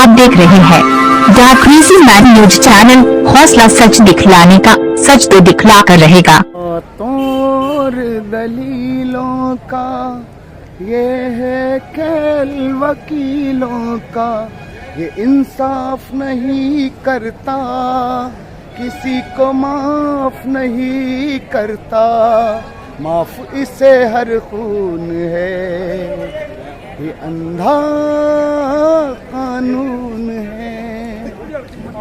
आप देख रहे हैं the crazy man news channel. हौसला सच दिखलाने का, सच तो दिखला कर रहेगा। तोर दलीलों का ये है खेल वकीलों का, ये इंसाफ नहीं करता, किसी को माफ नहीं करता, माफ इसे हर खून है, ये अंधा कानून है,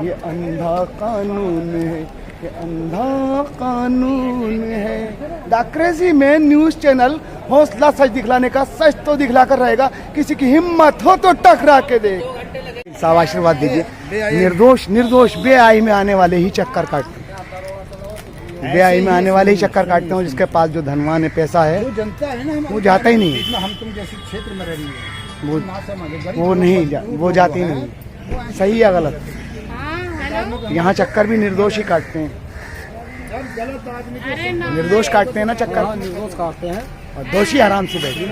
ये अंधा कानून है, ये अंधा कानून है। The crazy man news channel हौसला सच दिखलाने का, सच तो दिखला कर रहेगा। किसी की हिम्मत हो तो टकरा के दे। साहब आशीर्वाद दीजिए। निर्दोष निर्दोष बेआई में आने वाले ही चक्कर काटते हैं, बेआई में आने वाले ही चक्कर काटते हैं। जिसके पास जो धनवान है, पैसा है, वो जाता ही नहीं है। हम तुम जैसे क्षेत्र में रह रही है वो नहीं वो जाती नहीं। सही या गलत? यहाँ चक्कर भी निर्दोष ही काटते हैं, निर्दोष काटते हैं ना चक्कर, निर्दोष काटते हैं और दोषी आराम से बैठे।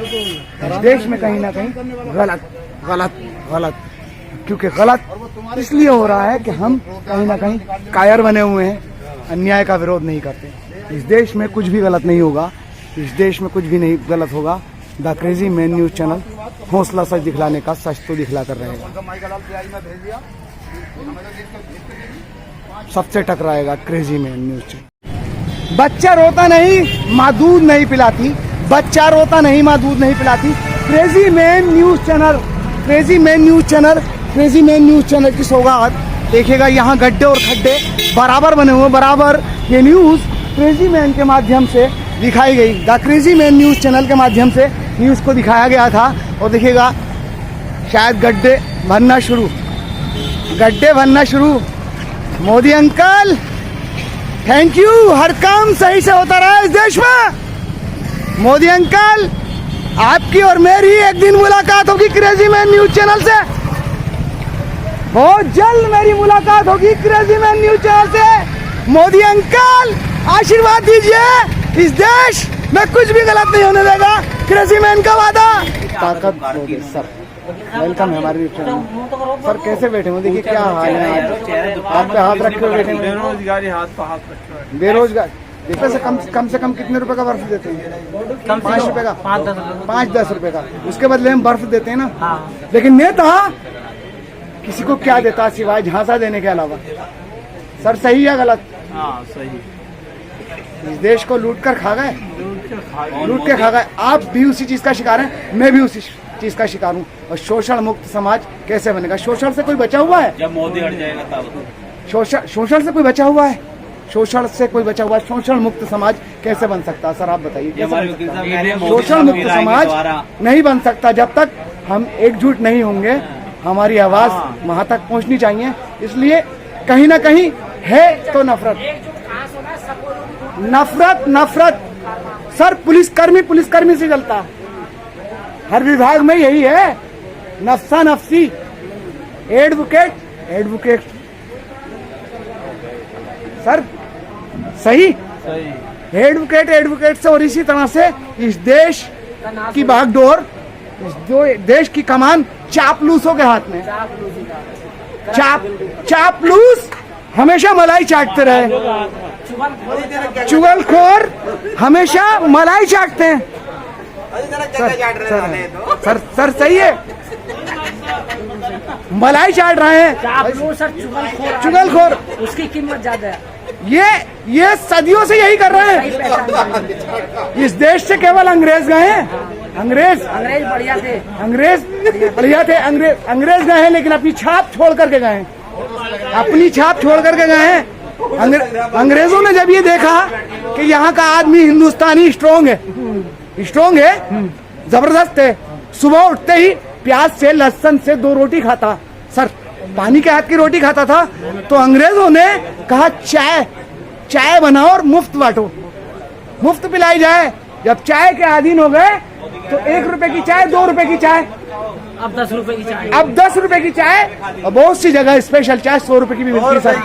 इस देश में कहीं ना कहीं गलत गलत गलत, क्योंकि गलत इसलिए हो रहा है कि हम कहीं ना कहीं कायर बने हुए हैं, अन्याय का विरोध नहीं करते। इस देश में कुछ भी गलत नहीं होगा, इस देश में कुछ भी नहीं गलत होगा। The crazy man news channel हौसला सच दिखलाने का, सच तो दिखला कर रहेगा। सबसे टकराएगा क्रेजी मैन न्यूज चैनल। बच्चा रोता नहीं माँ दूध नहीं पिलाती, बच्चा रोता नहीं माँ दूध नहीं पिलाती। Crazy man news channel, crazy man news channel, crazy man news channel की सौगात देखिएगा। यहाँ गड्ढे और खड्डे बराबर बने हुए, बराबर ये न्यूज क्रेजी मैन के माध्यम से दिखाई गई। The crazy man news channel के माध्यम से न्यूज को दिखाया गया था। और देखिएगा शायद गड्ढे भरना शुरू, गड्ढे भरना शुरू। मोदी अंकल थैंक यू, हर काम सही से होता रहा इस देश में। मोदी अंकल आपकी और मेरी एक दिन मुलाकात होगी क्रेजी मैन न्यूज चैनल से, बहुत जल्द मेरी मुलाकात होगी क्रेजी मैन न्यूज चैनल से। मोदी अंकल आशीर्वाद दीजिए, इस देश में कुछ भी गलत नहीं होने देगा, क्रेजी मैन का वादा। ताकत सर, वेलकम है हमारे चैनल। सर कैसे बैठे हो? देखिए क्या हाल है, हाथ पे हाथ रखे हुए बैठे। बेरोजगारी हाथ पे हाथ रखे, बेरोजगार। देखो से कम कितने रुपए का बर्फ देते हैं? 5 रुपए का, 5-10 रुपए का, उसके बदले हम बर्फ देते हैं ना। लेकिन नेता किसी को क्या देता सिवाय झांसा देने के अलावा? सर सही या गलत? हाँ सही। इस देश को लूट कर खा गए, लूट के खा गए। आप भी उसी चीज का शिकार हैं, मैं भी उसी चीज का शिकार हूँ। और शोषण मुक्त समाज कैसे बनेगा? शोषण से कोई बचा हुआ है? जब मोदी हट जाएगा तब। शोषण से कोई बचा हुआ है? शोषण से कोई बचा हुआ है? शोषण मुक्त समाज कैसे बन सकता है? सर आप बताइए कैसे बन सकता है? शोषण मुक्त समाज नहीं बन सकता जब तक हम एकजुट नहीं होंगे। हमारी आवाज वहां तक पहुंचनी चाहिए। इसलिए कहीं ना कहीं है तो नफरत, नफरत नफरत। सर पुलिसकर्मी से जलता है, हर विभाग में यही है, नफसा नफसी। एडवोकेट सर सही, एडवोकेट से। और इसी तरह से इस देश की बागडोर, इस देश की कमान चापलूसों के हाथ में। चापलूस हमेशा मलाई चाटते रहे, चुगलखोर हमेशा मलाई चाटते हैं। सर सही है, मलाई चाट रहे हैं चुगलखोर, उसकी कीमत ज्यादा है। ये सदियों से यही कर रहे हैं। इस देश से केवल अंग्रेज गए हैं, अंग्रेज बढ़िया थे, अंग्रेज गए हैं, लेकिन अपनी छाप छोड़ करके गए हैं, अपनी छाप छोड़ करके गए हैं। अंग्रेजों ने जब ये देखा कि यहाँ का आदमी हिंदुस्तानी स्ट्रोंग है, जबरदस्त है, सुबह उठते ही प्याज से लहसुन से 2 रोटी खाता, सर पानी के हाथ की रोटी खाता था, तो अंग्रेजों ने कहा चाय बनाओ और मुफ्त बांटो, मुफ्त पिलाई जाए। जब चाय के अधीन हो गए तो 1 रुपए की चाय, 2 रुपए की चाय, अब 10 रुपए की चाय, अब 10 रुपए की चाय, और बहुत सी जगह स्पेशल चाय 100 रुपए की भी मिलती है सर।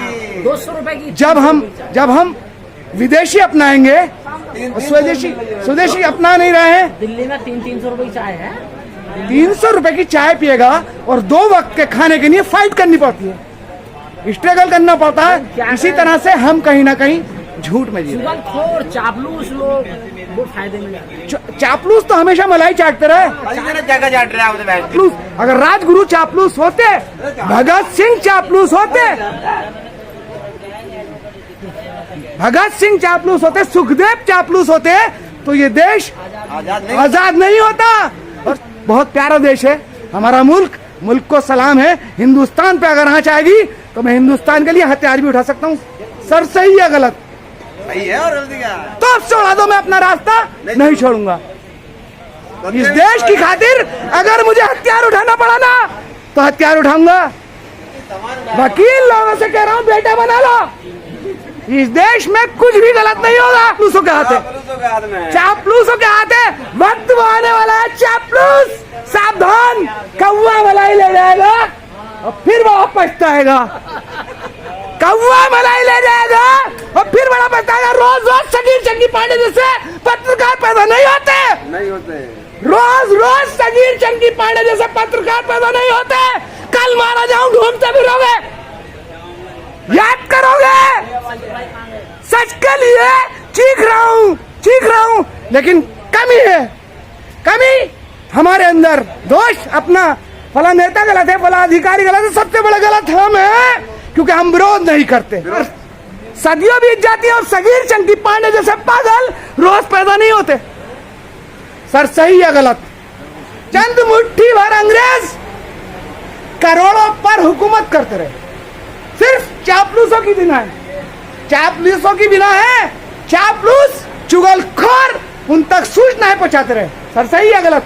200 रुपए की। जब हम विदेशी अपनाएंगे, स्वदेशी अपना नहीं रहे हैं। दिल्ली में 300-300 रुपए की चाय है। 300 रुपए की चाय पिएगा और 2 वक्त के खाने के लिए फाइट करनी पड़ती है, स्ट्रगल करना पड़ता है। इसी तरह से हम कहीं ना कहीं झूठ में जी रहे हैं। खोर चापलूस लोग वो फायदे में जाते हैं। चापलूस तो हमेशा मलाई चाटते रहे। जगह चाट रहे हैं चापलूस, अगर राजगुरु चापलूस होते, भगत सिंह चापलूस होते, भगत सिंह चापलूस होते, सुखदेव चापलूस होते, तो ये देश आजाद नहीं होता। और बहुत प्यारा देश है हमारा मुल्क, मुल्क को सलाम है। हिंदुस्तान पे अगर आंच आएगी तो मैं हिंदुस्तान के लिए हथियार भी उठा सकता हूँ। सर सही है गलत? सही है। और तो अब छोड़ा दो, मैं अपना रास्ता नहीं छोड़ूंगा। इस देश की खातिर अगर मुझे हथियार उठाना पड़ा ना तो हथियार उठाऊंगा। वकील लोगों से कह रहा हूँ बेटा बना लो। इस देश में कुछ भी गलत नहीं होगा। चापलूसों के हाथ है, चापलूसों के हाथ है। वक्त वो आने वाला है, चापलूस सावधान, कौवा मलाई ले जाएगा और फिर वो पछताएगा। कौवा मलाई ले जाएगा और फिर बड़ा पछताएगा। रोज रोज सगीर चंगी पांडे जैसे पत्रकार पैदा नहीं होते। रोज रोज सगीर चंगी पांडे जैसे पत्रकार पैदा नहीं होते। कल मारा जाऊं ढूंढते फिरोगे, याद करोगे। सच के लिए चीख रहा हूं, लेकिन कमी है, कमी हमारे अंदर। दोष अपना, फला नेता गलत है, फला अधिकारी गलत है, सबसे बड़ा गलत हम है क्योंकि हम विरोध नहीं करते। सदियों बीत जाती है और सगीर चंकी पांडे जैसे पागल रोज पैदा नहीं होते। सर सही या गलत? चंद मुट्ठी भर अंग्रेज करोड़ों पर हुकूमत करते रहे, सिर्फ चापलूसों की बिना है, चापलूसों की बिना है। चापलूस चुगलखोर उन तक सूचनाएं पहुंचाते रहे। सर सही या गलत?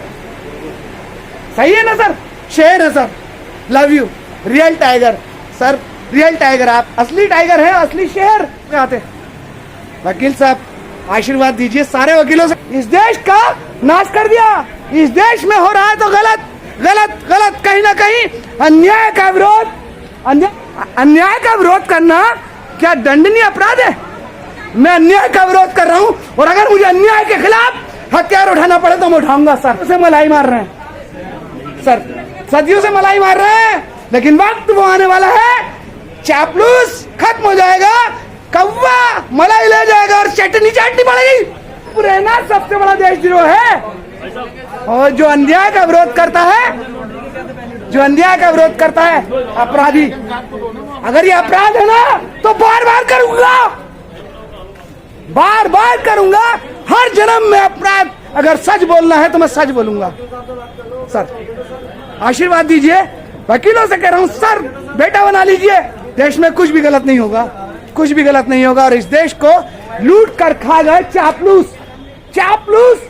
सही है ना सर? शेर है sir, love you, real tiger. Sir real tiger, आप असली टाइगर हैं, असली शेर आते। वकील साहब आशीर्वाद दीजिए सारे वकीलों से। इस देश का नाश कर दिया। इस देश में हो रहा है तो गलत गलत गलत, कहीं ना कहीं अन्याय का विरोध, अन्याय का विरोध करना क्या दंडनीय अपराध है? मैं अन्याय का विरोध कर रहा हूं और अगर मुझे अन्याय के खिलाफ हथियार उठाना पड़े तो मैं उठाऊंगा। सर से मलाई मार रहे हैं, सर सदियों से मलाई मार रहे हैं, लेकिन वक्त वो आने वाला है, चापलूस खत्म हो जाएगा, कौवा मलाई ले जाएगा और चटनी चाटनी पड़ेगी। रहना सबसे बड़ा देशद्रोह है। और जो अन्याय का विरोध करता है, जो अन्याय का विरोध करता है, अपराधी, अगर ये अपराध है ना तो बार बार करूंगा, बार बार करूंगा। हर जन्म में अपराध, अगर सच बोलना है तो मैं सच बोलूंगा। सर आशीर्वाद दीजिए, वकीलों से कह रहा हूं, सर बेटा बना लीजिए। देश में कुछ भी गलत नहीं होगा, कुछ भी गलत नहीं होगा। और इस देश को लूट कर खा गए चापलूस, चापलूस।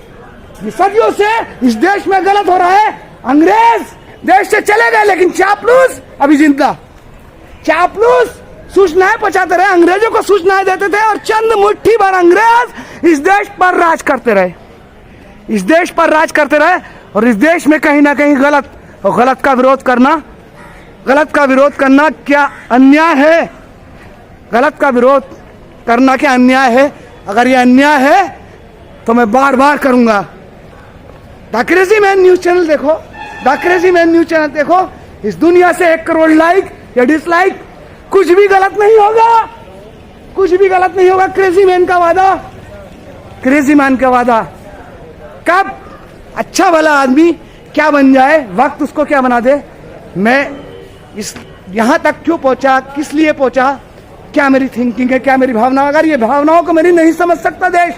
सदियों से इस देश में गलत हो रहा है। अंग्रेज देश से चले गए लेकिन चापलूस अभी जिंदा। चापलूस सूचनाएं पहुंचाते रहे, अंग्रेजों को सूचनाएं देते थे और चंद मुट्ठी भर अंग्रेज इस देश पर राज करते रहे, इस देश पर राज करते रहे। और इस देश में कहीं ना कहीं गलत, और गलत का विरोध करना, गलत का विरोध करना क्या अन्याय है? गलत का विरोध करना क्या अन्याय है? अगर ये अन्याय है तो मैं बार बार करूंगा। The crazy man news channel देखो, the crazy man news channel देखो। इस दुनिया से 1 करोड़ लाइक या डिसलाइक, कुछ भी गलत नहीं होगा, कुछ भी गलत नहीं होगा। क्रेजी मैन का वादा, क्रेजी मैन का वादा। कब अच्छा भला आदमी क्या बन जाए, वक्त उसको क्या बना दे। मैं इस यहां तक क्यों पहुंचा, किस लिए पहुंचा, क्या मेरी थिंकिंग है, क्या मेरी भावना। अगर ये भावनाओं को मेरी नहीं समझ सकता देश,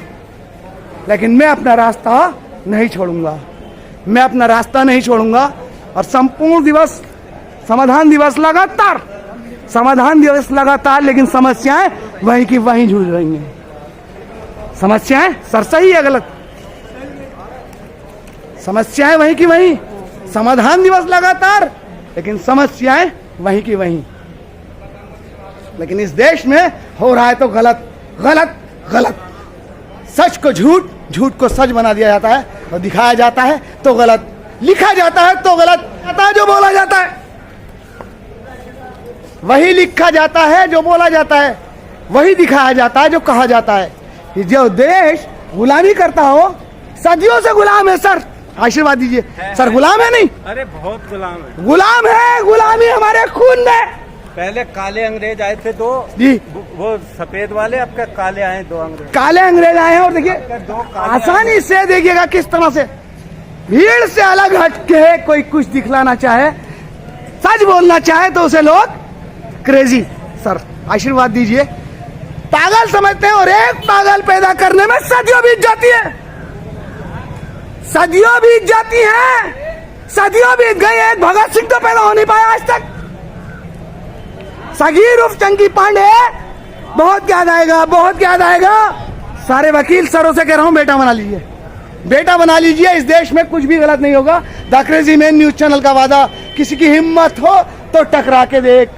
लेकिन मैं अपना रास्ता नहीं छोड़ूंगा, मैं अपना रास्ता नहीं छोड़ूंगा। और संपूर्ण दिवस, समाधान दिवस लगातार, समाधान दिवस लगातार, लेकिन समस्याएं वहीं की वहीं जूझ रही हैं। समस्याएं सर सही है गलत? समस्याएं वहीं की वहीं, समाधान दिवस लगातार, लेकिन समस्याएं वहीं की वहीं। लेकिन इस देश में हो रहा है तो गलत गलत गलत। सच को झूठ, झूठ को सच बना दिया जाता है और दिखाया जाता है तो गलत, लिखा जाता है तो गलत, जो बोला जाता है वही लिखा जाता है, जो बोला जाता है वही दिखाया जाता है, जो कहा जाता है। जो देश गुलामी करता हो, सदियों से गुलाम है सर, आशीर्वाद दीजिए सर। गुलाम है नहीं? अरे बहुत गुलाम है। गुलाम है, गुलामी हमारे खून में। पहले काले अंग्रेज आए थे 2 जी, वो सफेद वाले, अब क्या काले आए 2 अंग्रेज। काले अंग्रेज आए हैं और देखिए 2 काले आसानी से देखिएगा किस तरह से भीड़ से अलग हटके कोई कुछ दिखलाना चाहे, सच बोलना चाहे तो उसे लोग क्रेजी। सर आशीर्वाद दीजिए। पागल समझते हैं और एक पागल पैदा करने में सदियों बीत जाती है, सदियों बीत जाती हैं, सदियों बीत गई। एक भगत सिंह तो पैदा हो नहीं पाया आज तक। सगीर उर्फ चंकी पांडे बहुत याद आएगा, बहुत याद आएगा। सारे वकील सरों से कह रहा हूं बेटा बना लीजिए, बेटा बना लीजिए। इस देश में कुछ भी गलत नहीं होगा। The crazy man news channel का वादा, किसी की हिम्मत हो तो टकरा के देख।